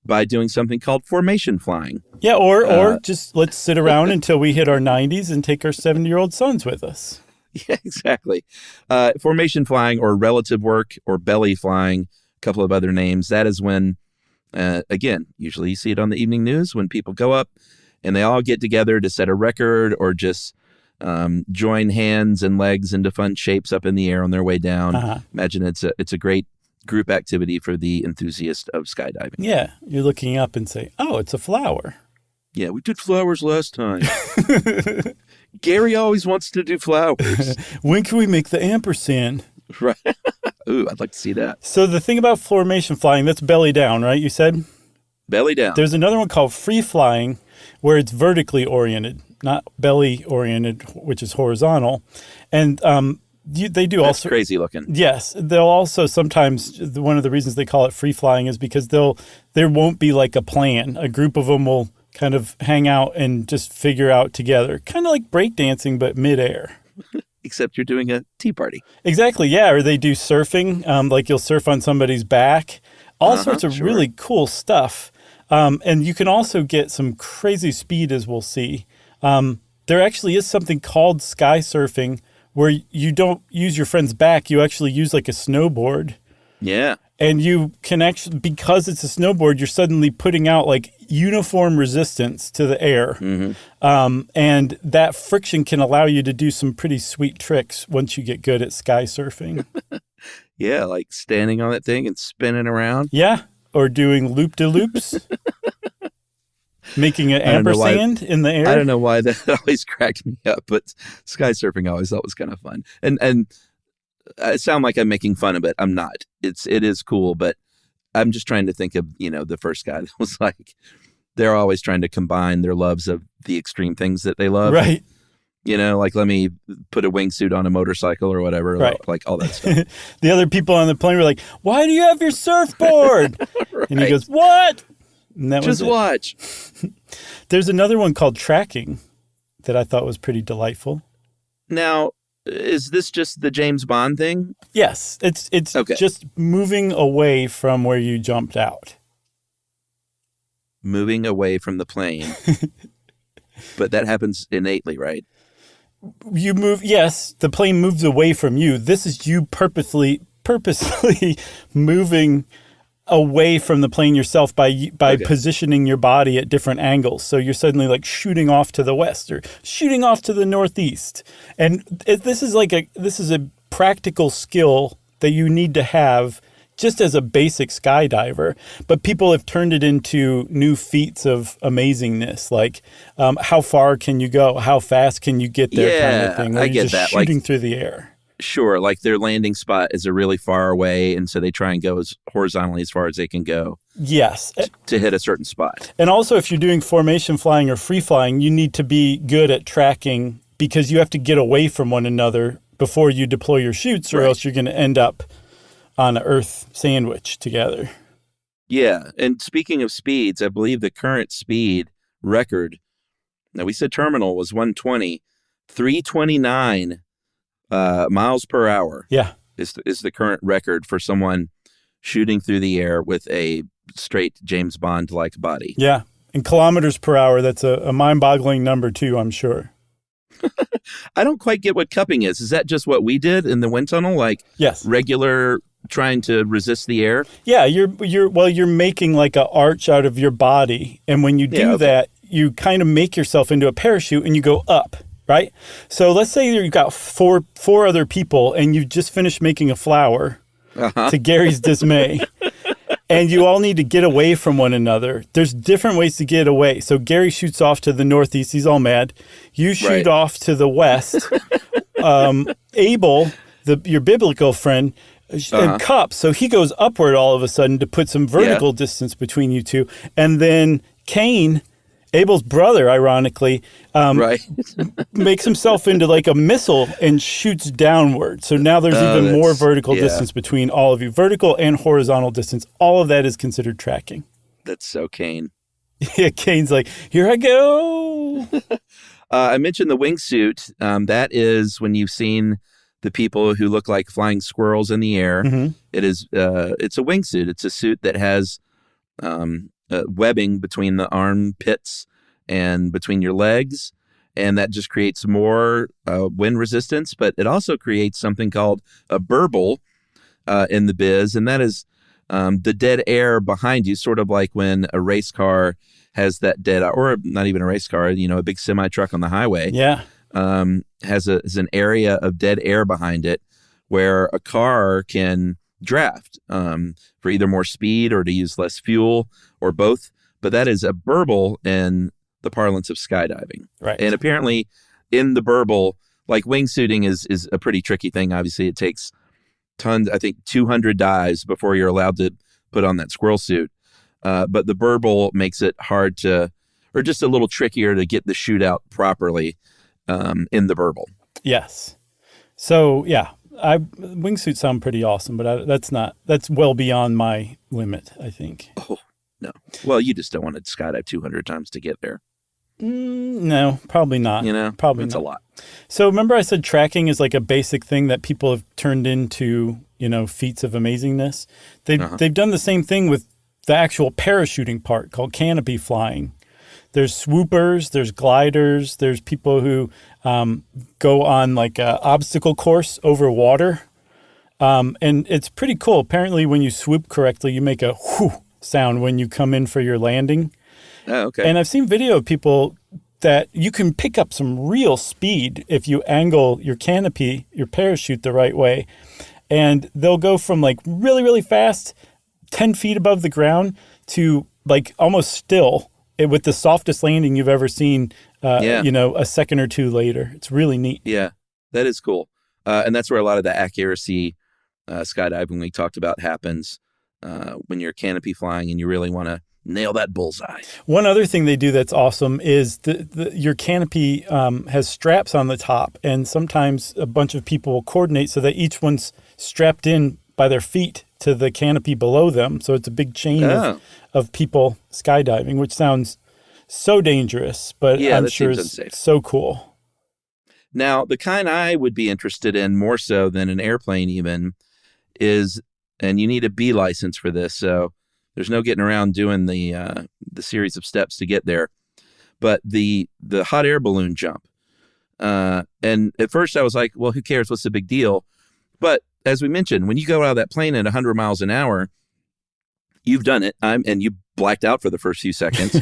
by doing something called formation flying. Yeah, or just let's sit around until we hit our 90s and take our 70-year-old sons with us. Yeah, exactly. Formation flying or relative work or belly flying, a couple of other names. That is when, again, usually you see it on the evening news when people go up and they all get together to set a record or just join hands and legs into fun shapes up in the air on their way down. Imagine it's a great group activity for the enthusiast of skydiving. Yeah, you're looking up and say, oh, it's a flower. Yeah, we did flowers last time. Gary always wants to do flowers. When can we make the ampersand? Right. Ooh, I'd like to see that. So the thing about formation flying, that's belly down, right? You said? Belly down. There's another one called free flying where it's vertically oriented, not belly oriented, which is horizontal. And they do That's also crazy looking. Yes, they'll also sometimes one of the reasons they call it free flying is because there won't be like a plan. A group of them will kind of hang out and just figure out together, kind of like breakdancing but midair. Except you're doing a tea party. Exactly, yeah. Or they do surfing, like you'll surf on somebody's back. All sorts of really cool stuff. And you can also get some crazy speed, as we'll see. There actually is something called sky surfing where you don't use your friend's back. You actually use like a snowboard. Yeah. And you can actually, because it's a snowboard, you're suddenly putting out like uniform resistance to the air. And that friction can allow you to do some pretty sweet tricks once you get good at sky surfing. Yeah, like standing on that thing and spinning around. Yeah, or doing loop-de-loops. Making an ampersand in the air. I don't know why that always cracked me up, but sky surfing I always thought was kind of fun. And I sound like I'm making fun of it. I'm not. It is cool, but I'm just trying to think of, the first guy that was like, they're always trying to combine their loves of the extreme things that they love. Right. Like let me put a wingsuit on a motorcycle or whatever, Right. like all that stuff. The other people on the plane were like, "Why do you have your surfboard?" Right. And he goes, "What?" And that Just was it. watch. There's another one called tracking that I thought was pretty delightful. Now, is this just the James Bond thing? Yes, it's Okay. just moving away from where you jumped out. Moving away from the plane. But that happens innately, right? You move, yes, the plane moves away from you. This is you purposely moving away from the plane yourself by Okay. positioning your body at different angles. So you're suddenly like shooting off to the west or shooting off to the northeast. And this is a practical skill that you need to have just as a basic skydiver, but people have turned it into new feats of amazingness, like how far can you go, how fast can you get there, kind of thing. Where I you're get just that. shooting through the air. Sure, like their landing spot is a really far away, and so they try and go as horizontally as far as they can go Yes, to hit a certain spot. and also if you're doing formation flying or free flying, you need to be good at tracking because you have to get away from one another before you deploy your chutes, or Right. else you're going to end up on an earth sandwich together. Yeah, and speaking of speeds, I believe the current speed record, now we said terminal was 120, 329 miles per hour Yeah. is the current record for someone shooting through the air with a straight James Bond-like body. Yeah. In kilometers per hour, that's a mind-boggling number too, I'm sure. I don't quite get what cupping is. Is that just what we did in the wind tunnel, like Yes. regular trying to resist the air? Yeah, you're making like an arch out of your body, and when you do Yeah, okay. that, you kind of make yourself into a parachute and you go up, right? So let's say you've got four other people and you just finished making a flower to Gary's dismay. And you all need to get away from one another. There's different ways to get away. So Gary shoots off to the northeast. He's all mad. You shoot Right. off to the west. Abel, your biblical friend, cups. So he goes upward all of a sudden to put some vertical distance between you two. And then Cain, Abel's brother, ironically, Right. makes himself into like a missile and shoots downward. So now there's even more vertical distance between all of you. Vertical and horizontal distance. All of that is considered tracking. That's so Kane. Yeah, Kane's like, here I go. I mentioned the wingsuit. That is when you've seen the people who look like flying squirrels in the air. Mm-hmm. It's a wingsuit. It's a suit that has webbing between the armpits and between your legs, and that just creates more wind resistance. But it also creates something called a burble in the biz, and that is the dead air behind you, sort of like when a race car has that dead, or not even a race car, a big semi truck on the highway. Yeah. Has an area of dead air behind it where a car can draft for either more speed or to use less fuel or both. But that is a burble in the parlance of skydiving. Right. And apparently in the burble, like wingsuiting is a pretty tricky thing. Obviously, it takes tons, I think 200 dives before you're allowed to put on that squirrel suit. But the burble makes it hard to, or just a little trickier to get the chute out properly in the burble. Yes. So, yeah, wingsuits sound pretty awesome, but that's well beyond my limit, I think. Oh, no. Well, you just don't want to skydive 200 times to get there. No, probably not. Probably it's not. a lot. So remember I said tracking is like a basic thing that people have turned into, feats of amazingness. They've done the same thing with the actual parachuting part called canopy flying. There's swoopers, there's gliders, there's people who go on like an obstacle course over water. And it's pretty cool. Apparently when you swoop correctly, you make a whoo sound when you come in for your landing. Oh, okay. And I've seen video of people that you can pick up some real speed if you angle your canopy, your parachute the right way. And they'll go from like really, really fast, 10 feet above the ground to like almost still with the softest landing you've ever seen, a second or two later. It's really neat. Yeah, that is cool. And that's where a lot of the accuracy skydiving we talked about happens when you're canopy flying and you really want to nail that bullseye. One other thing they do that's awesome is your canopy has straps on the top, and sometimes a bunch of people will coordinate so that each one's strapped in by their feet to the canopy below them. So it's a big chain of people skydiving, which sounds so dangerous, but I'm sure it's so cool. Now, the kind I would be interested in more so than an airplane even is, and you need a B license for this, so there's no getting around doing the series of steps to get there. But the hot air balloon jump. And at first I was like, well, who cares? What's the big deal? But as we mentioned, when you go out of that plane at 100 miles an hour, you've done it. And you blacked out for the first few seconds.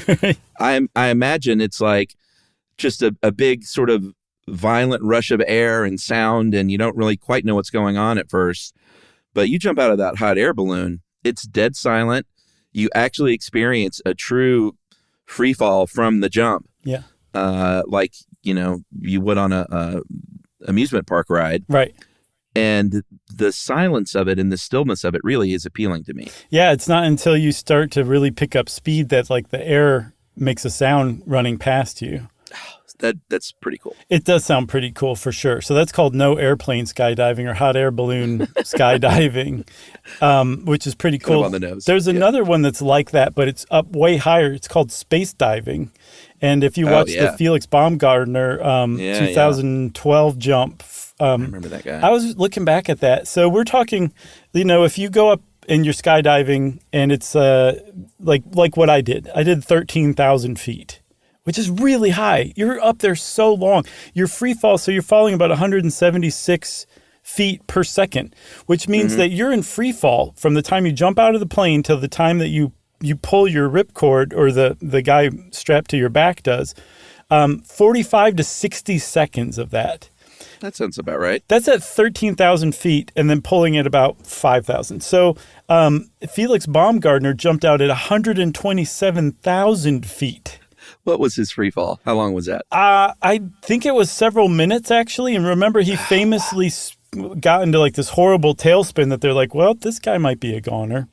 I imagine it's like just a big sort of violent rush of air and sound, and you don't really quite know what's going on at first. But you jump out of that hot air balloon, it's dead silent. You actually experience a true free fall from the jump. Yeah. Like, you would on a amusement park ride. Right. And the silence of it and the stillness of it really is appealing to me. Yeah, it's not until you start to really pick up speed that like the air makes a sound running past you. That's pretty cool. It does sound pretty cool for sure. So that's called no airplane skydiving or hot air balloon skydiving, which is pretty cool. Kind of on the nose. There's another one that's like that, but it's up way higher. It's called space diving. And if you watch the Felix Baumgartner 2012 jump, I remember that guy. I was looking back at that. So we're talking, if you go up and you're skydiving and it's like what I did 13,000 feet. Which is really high. You're up there so long. Your free fall, so you're falling about 176 feet per second, which means that you're in free fall from the time you jump out of the plane till the time that you pull your ripcord, or the guy strapped to your back does, 45 to 60 seconds of that. That sounds about right. That's at 13,000 feet and then pulling at about 5,000. So Felix Baumgartner jumped out at 127,000 feet. What was his free fall? How long was that? I think it was several minutes, actually. And remember, he famously got into like this horrible tailspin that they're like, well, this guy might be a goner.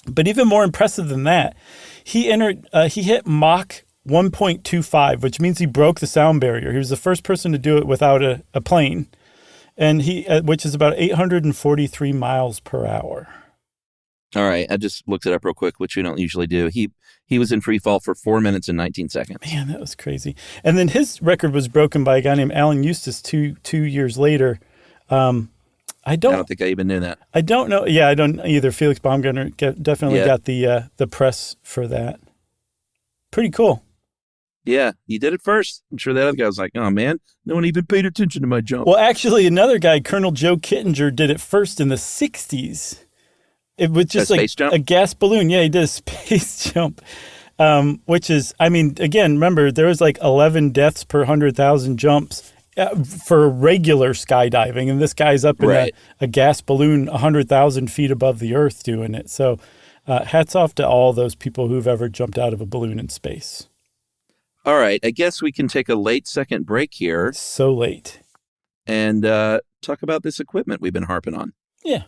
But even more impressive than that, he hit Mach 1.25, which means he broke the sound barrier. He was the first person to do it without a plane, and which is about 843 miles per hour. All right, I just looked it up real quick, which we don't usually do. He was in free fall for 4 minutes and 19 seconds. Man, that was crazy. And then his record was broken by a guy named Alan Eustace two years later. I don't think I even knew that. I don't know. Yeah, I don't either. Felix Baumgartner definitely got the press for that. Pretty cool. Yeah, he did it first. I'm sure the other guy was like, oh, man, no one even paid attention to my jump. Well, actually, another guy, Colonel Joe Kittinger, did it first in the 60s. It was just like a gas balloon. Yeah, he did a space jump, which is, I mean, again, remember, there was like 11 deaths per 100,000 jumps for regular skydiving. And this guy's up in a gas balloon 100,000 feet above the earth doing it. So hats off to all those people who've ever jumped out of a balloon in space. All right, I guess we can take a late second break here. So late. And talk about this equipment we've been harping on. Yeah.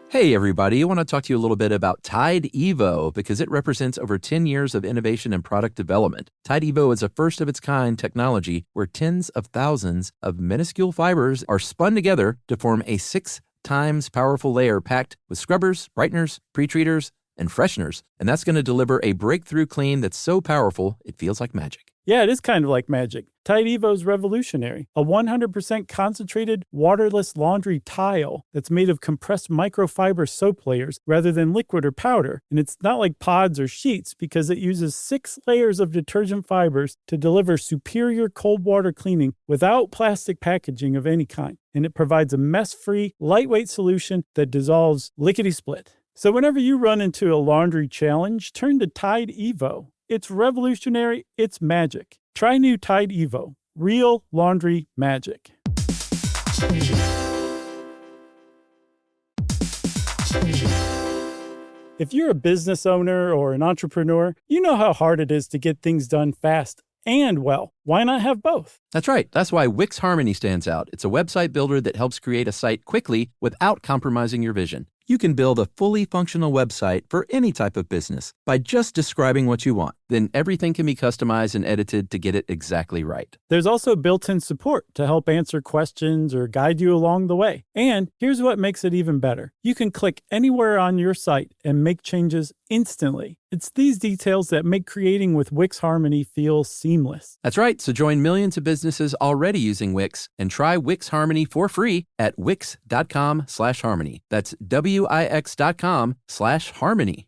Hey, everybody. I want to talk to you a little bit about Tide Evo because it represents over 10 years of innovation and product development. Tide Evo is a first-of-its-kind technology where tens of thousands of minuscule fibers are spun together to form a 6 times powerful layer packed with scrubbers, brighteners, pre-treaters, and fresheners. And that's going to deliver a breakthrough clean that's so powerful, it feels like magic. Yeah, it is kind of like magic. Tide Evo is revolutionary. A 100% concentrated, waterless laundry tile that's made of compressed microfiber soap layers rather than liquid or powder. And it's not like pods or sheets because it uses 6 layers of detergent fibers to deliver superior cold water cleaning without plastic packaging of any kind. And it provides a mess-free, lightweight solution that dissolves lickety-split. So whenever you run into a laundry challenge, turn to Tide Evo. It's revolutionary. It's magic. Try new Tide Evo. Real laundry magic. If you're a business owner or an entrepreneur, you know how hard it is to get things done fast and well. Why not have both? That's right. That's why Wix Harmony stands out. It's a website builder that helps create a site quickly without compromising your vision. You can build a fully functional website for any type of business by just describing what you want. Then everything can be customized and edited to get it exactly right. There's also built-in support to help answer questions or guide you along the way. And here's what makes it even better. You can click anywhere on your site and make changes instantly. It's these details that make creating with Wix Harmony feel seamless. That's right. So join millions of businesses already using Wix and try Wix Harmony for free at wix.com/harmony. That's wix.com/harmony.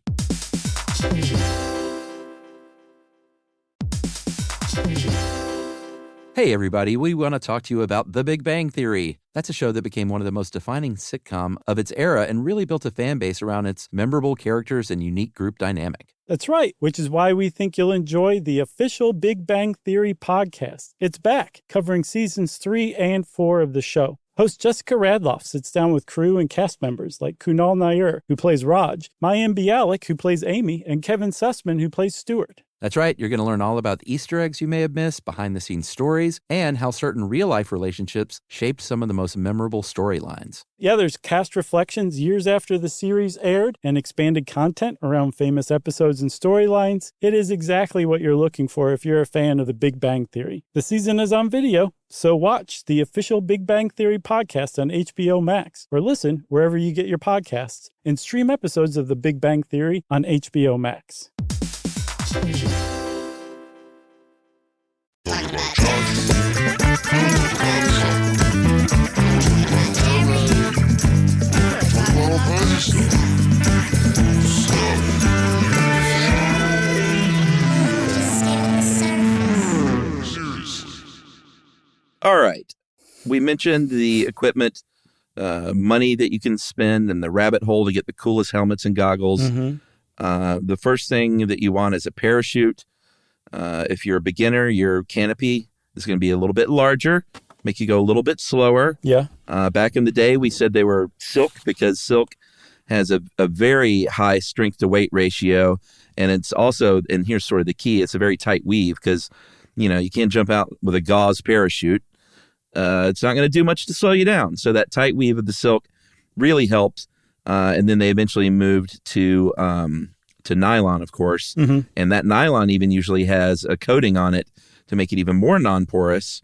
Hey, everybody, we want to talk to you about The Big Bang Theory. That's a show that became one of the most defining sitcom of its era and really built a fan base around its memorable characters and unique group dynamic. That's right, which is why we think you'll enjoy the official Big Bang Theory podcast. It's back, covering seasons 3 and 4 of the show. Host Jessica Radloff sits down with crew and cast members like Kunal Nair, who plays Raj, Mayim Bialik, who plays Amy, and Kevin Sussman, who plays Stuart. That's right. You're going to learn all about the Easter eggs you may have missed, behind-the-scenes stories, and how certain real-life relationships shaped some of the most memorable storylines. Yeah, there's cast reflections years after the series aired and expanded content around famous episodes and storylines. It is exactly what you're looking for if you're a fan of The Big Bang Theory. The season is on video, so watch the official Big Bang Theory podcast on HBO Max, or listen wherever you get your podcasts, and stream episodes of The Big Bang Theory on HBO Max. All right. We mentioned the equipment, money that you can spend, and the rabbit hole to get the coolest helmets and goggles. Mm-hmm. The first thing that you want is a parachute. If you're a beginner, your canopy is going to be a little bit larger, make you go a little bit slower. Yeah. Back in the day, we said they were silk because silk has a very high strength to weight ratio. And it's also, and here's sort of the key, it's a very tight weave because, you can't jump out with a gauze parachute. It's not going to do much to slow you down. So that tight weave of the silk really helped. And then they eventually moved to nylon, of course. Mm-hmm. And that nylon even usually has a coating on it to make it even more non-porous.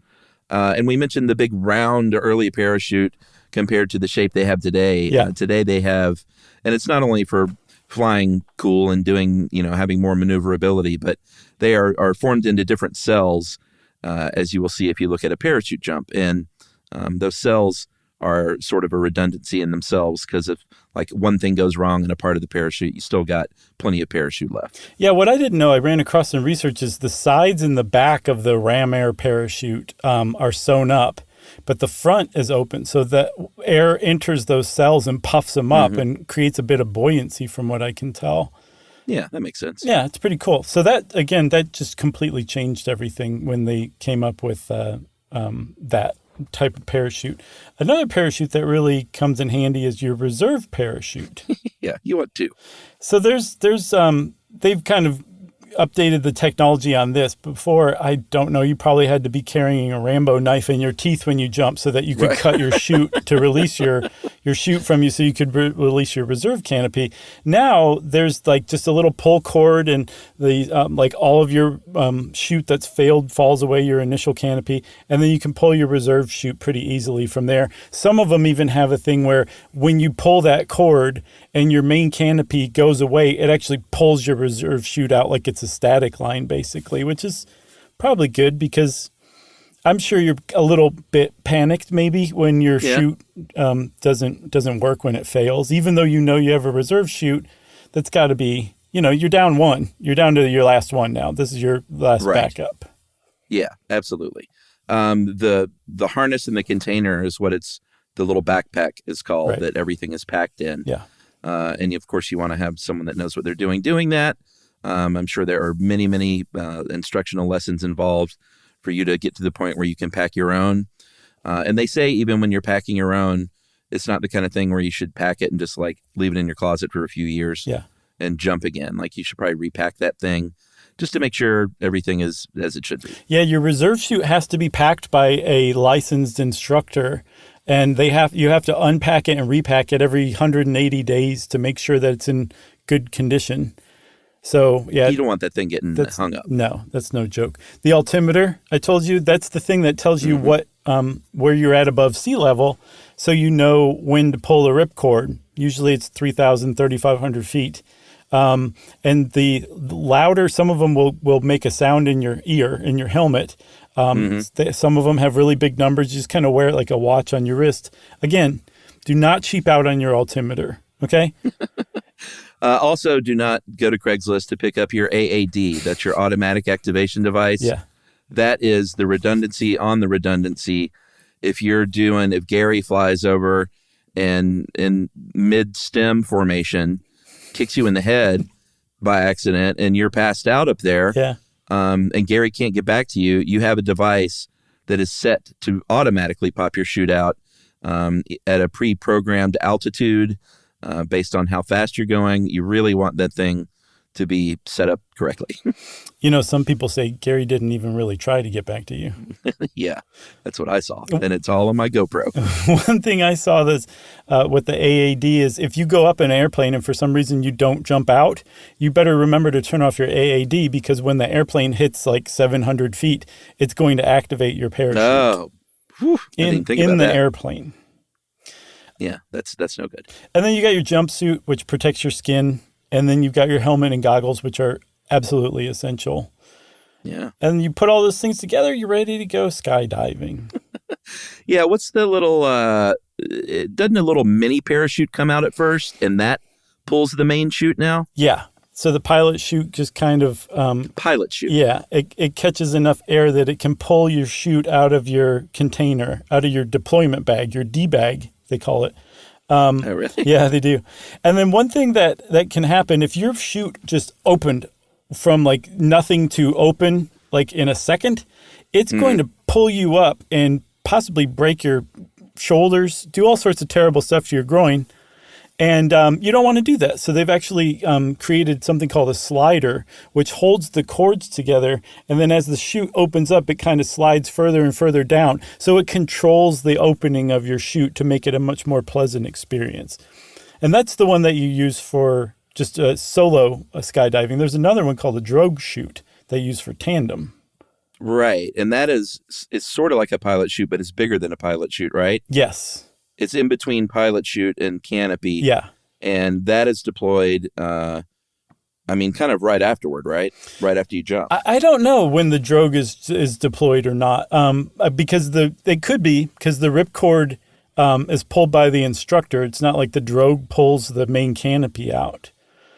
And we mentioned the big round early parachute compared to the shape they have today. Yeah. Today they have, and it's not only for flying cool and doing, having more maneuverability, but they are formed into different cells, as you will see if you look at a parachute jump. And those cells are sort of a redundancy in themselves because if like one thing goes wrong in a part of the parachute, you still got plenty of parachute left. Yeah, what I didn't know, I ran across in research, is the sides and the back of the Ram Air parachute are sewn up, but the front is open. So the air enters those cells and puffs them up and creates a bit of buoyancy from what I can tell. Yeah, that makes sense. Yeah, it's pretty cool. So that just completely changed everything when they came up with that type of parachute. Another parachute that really comes in handy is your reserve parachute. Yeah, you want to. So there's they've kind of updated the technology on this. Before, I don't know, you probably had to be carrying a Rambo knife in your teeth when you jump so that you could cut your chute to release your chute from you so you could release your reserve canopy. Now there's like just a little pull cord and the like all of your chute that's failed falls away, your initial canopy, and then you can pull your reserve chute pretty easily from there. Some of them even have a thing where when you pull that cord and your main canopy goes away, it actually pulls your reserve chute out like it's a static line basically, which is probably good because I'm sure you're a little bit panicked maybe when your chute doesn't work when it fails, even though you have a reserve chute. That's got to be, you're down one. You're down to your last one now. This is your last backup. Yeah, absolutely. The harness in the container is what the little backpack is called that everything is packed in. Yeah. And of course you want to have someone that knows what they're doing that. I'm sure there are many, many instructional lessons involved for you to get to the point where you can pack your own. And they say even when you're packing your own, it's not the kind of thing where you should pack it and just like leave it in your closet for a few years. Yeah. and jump again. Like you should probably repack that thing just to make sure everything is as it should be. Yeah, your reserve chute has to be packed by a licensed instructor, and you have to unpack it and repack it every 180 days to make sure that it's in good condition. So, yeah. You don't want that thing getting hung up. No, that's no joke. The altimeter, I told you, that's the thing that tells you what where you're at above sea level, so you know when to pull the ripcord. Usually it's 3,000, 3,500 feet. And the louder, some of them will make a sound in your ear, in your helmet. Some of them have really big numbers. You just kind of wear it like a watch on your wrist. Again, do not cheap out on your altimeter, okay? Also, do not go to Craigslist to pick up your AAD. That's your automatic activation device. Yeah. That is the redundancy on the redundancy. If Gary flies over and in mid-stem formation kicks you in the head by accident and you're passed out up there, and Gary can't get back to you, you have a device that is set to automatically pop your chute out at a pre-programmed altitude based on how fast you're going. You really want that thing to be set up correctly. Some people say Gary didn't even really try to get back to you. Yeah, that's what I saw. And it's all on my GoPro. One thing I saw this with the AAD is if you go up in an airplane and for some reason you don't jump out, you better remember to turn off your AAD, because when the airplane hits like 700 feet, it's going to activate your parachute. Oh, whew, in the airplane. Yeah, that's no good. And then you got your jumpsuit, which protects your skin. And then you've got your helmet and goggles, which are absolutely essential. Yeah. And you put all those things together, you're ready to go skydiving. Yeah, what's the little, doesn't a little mini parachute come out at first, and that pulls the main chute now? Yeah. So the pilot chute just kind of... pilot chute. Yeah. It catches enough air that it can pull your chute out of your container, out of your deployment bag, your D-bag, they call it. Oh, really? Yeah, they do. And then one thing that can happen, if your chute just opened from like nothing to open, like in a second, it's going to pull you up and possibly break your shoulders, do all sorts of terrible stuff to your groin. And you don't want to do that. So they've actually created something called a slider, which holds the cords together. And then as the chute opens up, it kind of slides further and further down. So it controls the opening of your chute to make it a much more pleasant experience. And that's the one that you use for just solo skydiving. There's another one called a drogue chute that you use for tandem. Right. And that is, it's sort of like a pilot chute, but it's bigger than a pilot chute, right? Yes. It's in between pilot chute and canopy. Yeah. And that is deployed, kind of right afterward, right? Right after you jump. I don't know when the drogue is deployed or not, because the ripcord is pulled by the instructor. It's not like the drogue pulls the main canopy out.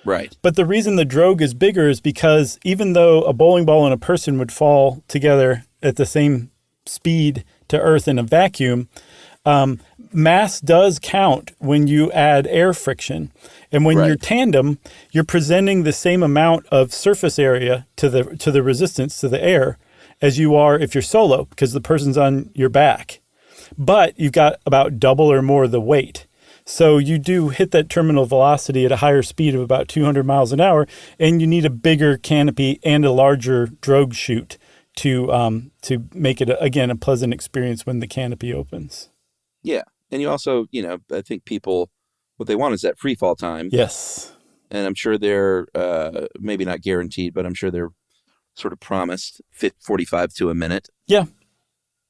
Right. But the reason the drogue is bigger is because even though a bowling ball and a person would fall together at the same speed to Earth in a vacuum, mass does count when you add air friction. And when you're tandem, you're presenting the same amount of surface area to the resistance to the air as you are if you're solo, because the person's on your back. But you've got about double or more the weight. So you do hit that terminal velocity at a higher speed of about 200 miles an hour, and you need a bigger canopy and a larger drogue chute to make it, again, a pleasant experience when the canopy opens. Yeah. And you also, I think people, what they want is that free fall time. Yes. And I'm sure they're maybe not guaranteed, but I'm sure they're sort of promised 45 to a minute. Yeah.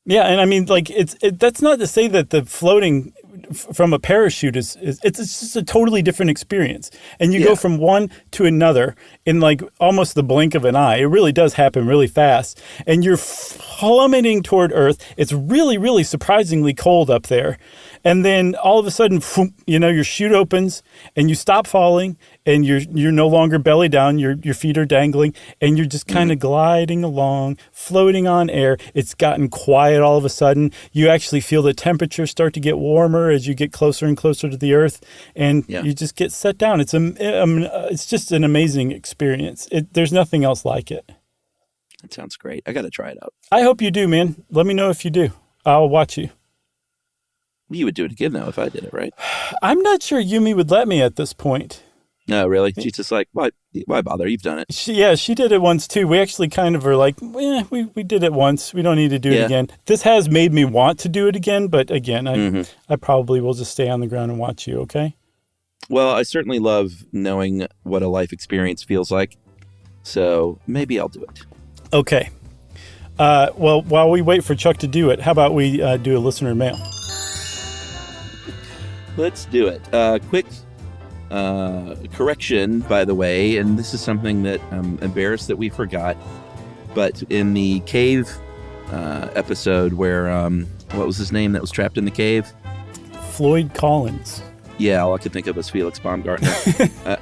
Yeah. And I mean, like, that's not to say that the floating from a parachute it's just a totally different experience. And you go from one to another in like almost the blink of an eye. It really does happen really fast. And you're plummeting toward Earth. It's really, really surprisingly cold up there. And then all of a sudden, your chute opens and you stop falling and you're no longer belly down. Your feet are dangling and you're just kind of gliding along, floating on air. It's gotten quiet all of a sudden. You actually feel the temperature start to get warmer as you get closer and closer to the Earth, and you just get set down. It's just an amazing experience. There's nothing else like it. That sounds great. I got to try it out. I hope you do, man. Let me know if you do. I'll watch you. You would do it again, though, if I did it, right? I'm not sure Yumi would let me at this point. No, really? She's just like, why bother? You've done it. She did it once too. We actually kind of were like, we did it once. We don't need to do it again. This has made me want to do it again, but again, I probably will just stay on the ground and watch you, okay? Well, I certainly love knowing what a life experience feels like, so maybe I'll do it. Okay. Well, while we wait for Chuck to do it, how about we do a listener mail? Let's do it. Quick correction, by the way, and this is something that I'm embarrassed that we forgot, but in the cave episode where, what was his name that was trapped in the cave? Floyd Collins. Yeah, all I could think of was Felix Baumgartner.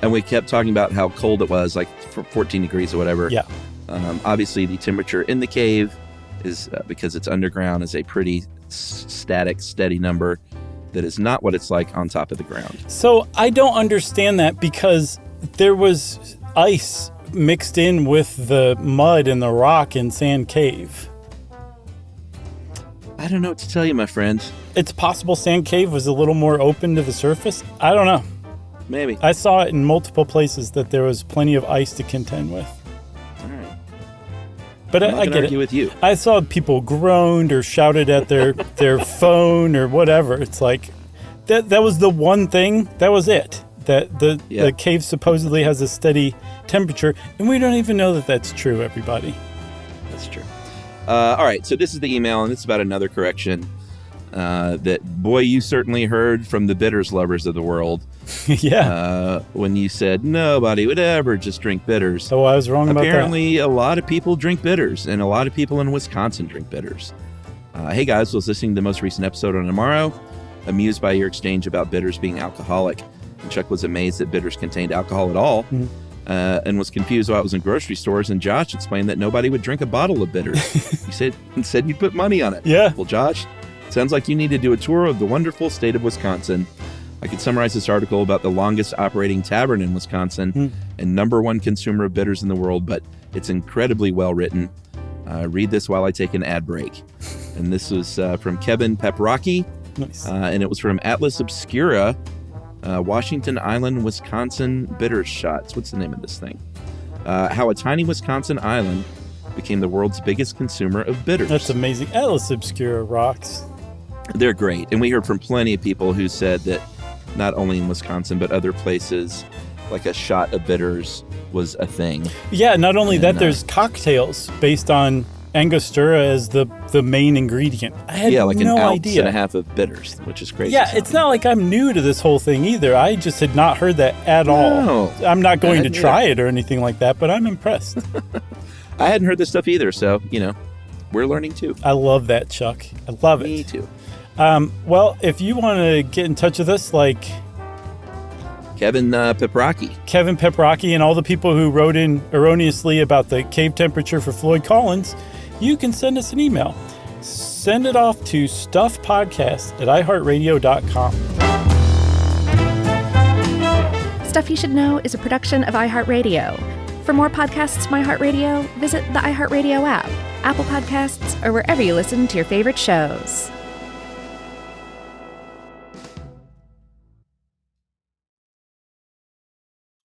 And we kept talking about how cold it was, like 14 degrees or whatever. Yeah. Obviously, the temperature in the cave is, because it's underground, is a pretty static, steady number. That is not what it's like on top of the ground. So I don't understand that because there was ice mixed in with the mud and the rock in Sand Cave. I don't know what to tell you, my friend. It's possible Sand Cave was a little more open to the surface. I don't know. Maybe. I saw it in multiple places that there was plenty of ice to contend with. All right. But I get argue it. With you. I saw people groaned or shouted at their phone or whatever. It's like that was the one thing. That was it. That the cave supposedly has a steady temperature, and we don't even know that that's true, everybody. That's true. All right, so this is the email, and it's about another correction that, boy, you certainly heard from the bitters lovers of the world. Yeah. When you said nobody would ever just drink bitters. Oh, I was wrong about that. Apparently, a lot of people drink bitters, and a lot of people in Wisconsin drink bitters. Hey, guys, was listening to the most recent episode on tomorrow, amused by your exchange about bitters being alcoholic. And Chuck was amazed that bitters contained alcohol at all. Mm-hmm. And was confused while I was in grocery stores, and Josh explained that nobody would drink a bottle of bitters. He said you'd put money on it. Yeah. Well, Josh, sounds like you need to do a tour of the wonderful state of Wisconsin. I could summarize this article about the longest operating tavern in Wisconsin and number one consumer of bitters in the world, but it's incredibly well written. Read this while I take an ad break. And this was from Kevin Peprocki. Nice. And it was from Atlas Obscura. Washington Island, Wisconsin bitter shots. What's the name of this thing? How a tiny Wisconsin island became the world's biggest consumer of bitters. That's amazing. Atlas Obscura rocks. They're great. And we heard from plenty of people who said that not only in Wisconsin, but other places, like a shot of bitters was a thing. Yeah, not only that, there's cocktails based on Angostura as the main ingredient. I had like no an ounce idea. and a half of bitters, which is crazy. Yeah, it's not like I'm new to this whole thing either. I just had not heard that at all. I'm not going to try it or anything like that, but I'm impressed. I hadn't heard this stuff either, so, we're learning too. I love that, Chuck. I love it. Me too. Well, if you want to get in touch with us, like Kevin Peprocki and all the people who wrote in erroneously about the cave temperature for Floyd Collins, you can send us an email. Send it off to stuffpodcast@iheartradio.com. Stuff You Should Know is a production of iHeartRadio. For more podcasts from iHeartRadio, visit the iHeartRadio app, Apple Podcasts, or wherever you listen to your favorite shows.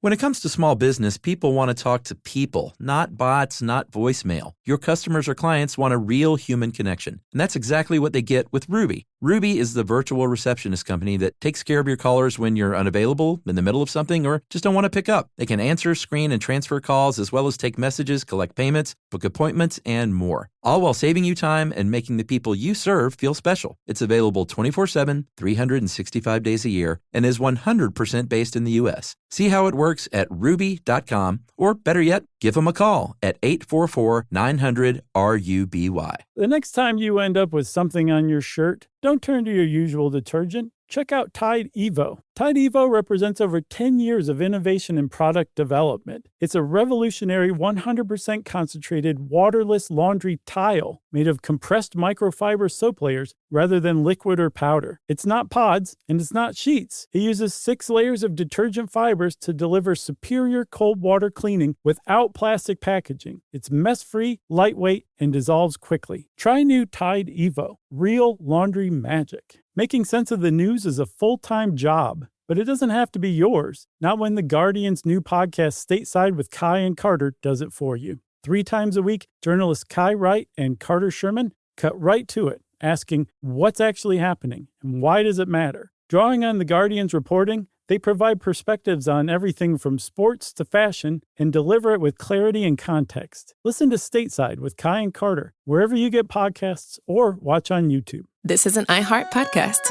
When it comes to small business, people want to talk to people, not bots, not voicemail. Your customers or clients want a real human connection, and that's exactly what they get with Ruby. Ruby is the virtual receptionist company that takes care of your callers when you're unavailable, in the middle of something, or just don't want to pick up. They can answer, screen, and transfer calls, as well as take messages, collect payments, book appointments, and more. All while saving you time and making the people you serve feel special. It's available 24/7, 365 days a year, and is 100% based in the U.S. See how it works at ruby.com, or better yet, give them a call at 844-900-RUBY. The next time you end up with something on your shirt, don't turn to your usual detergent. Check out Tide Evo. Tide Evo represents over 10 years of innovation in product development. It's a revolutionary 100% concentrated waterless laundry tile made of compressed microfiber soap layers rather than liquid or powder. It's not pods and it's not sheets. It uses 6 layers of detergent fibers to deliver superior cold water cleaning without plastic packaging. It's mess-free, lightweight, and dissolves quickly. Try new Tide Evo. Real laundry magic. Making sense of the news is a full-time job, but it doesn't have to be yours. Not when the Guardian's new podcast, Stateside with Kai and Carter, does it for you. 3 times a week, journalists Kai Wright and Carter Sherman cut right to it, asking what's actually happening and why does it matter. Drawing on the Guardian's reporting, they provide perspectives on everything from sports to fashion and deliver it with clarity and context. Listen to Stateside with Kai and Carter, wherever you get podcasts or watch on YouTube. This is an iHeart podcast.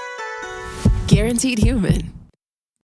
Guaranteed human.